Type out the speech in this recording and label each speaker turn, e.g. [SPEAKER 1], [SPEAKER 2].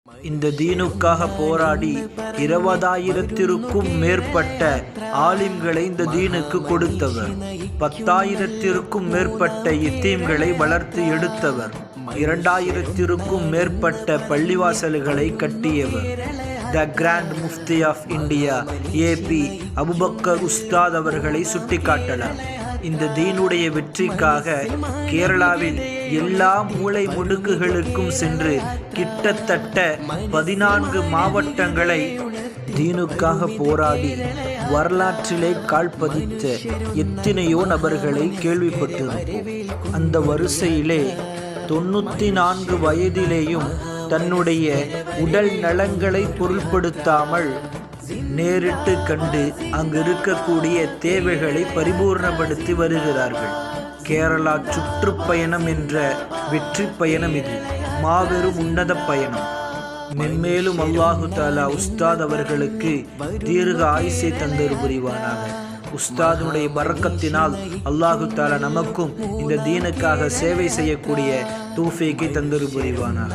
[SPEAKER 1] இந்த தீனுக்காக போராடி 20,000-க்கும் மேற்பட்ட ஆலிம்களை இந்த தீனுக்கு கொடுத்தவர். 10,000-க்கும் மேற்பட்ட யத்தீம்களை வளர்த்து எடுத்தவர். 2,000-க்கும் மேற்பட்ட பள்ளிவாசல்களை கட்டியவர். The grand mufti of India AP Abubakar Ustad அவர்களை சுட்டிக்காட்டலாம். இந்த தீனுடைய வெற்றிக்காக கேரளாவில் எல்லா மூலை முடுக்குகளுக்கும் சென்று கிட்டத்தட்ட 14 மாவட்டங்களை தீனுக்காக போராடி வரலாற்றிலே கால்பதித்த எத்தனையோ நபர்களை கேள்விப்பட்டிருப்போம். அந்த வரிசையிலே 94 வயதிலேயும் தன்னுடைய உடல் நலங்களை பொருட்படுத்தாமல் நேரிட்டு கண்டு அங்கு இருக்கக்கூடிய தேவைகளை பரிபூர்ணப்படுத்தி வருகிறார்கள். கேரளா சுற்றுப்பயணம் என்ற வெற்றி பயணம் இது மாபெரும் உன்னத பயணம். மென்மேலும் அல்லாஹு தாலா உஸ்தாத் அவர்களுக்கு தீர்க்க ஆயுசை தந்தரு புரிவானாக. உஸ்தாதுடைய பரக்கத்தினால் அல்லாஹு தாலா நமக்கும் இந்த தீனுக்காக சேவை செய்யக்கூடிய தௌஃபீக்கை தந்தரு புரிவானாக.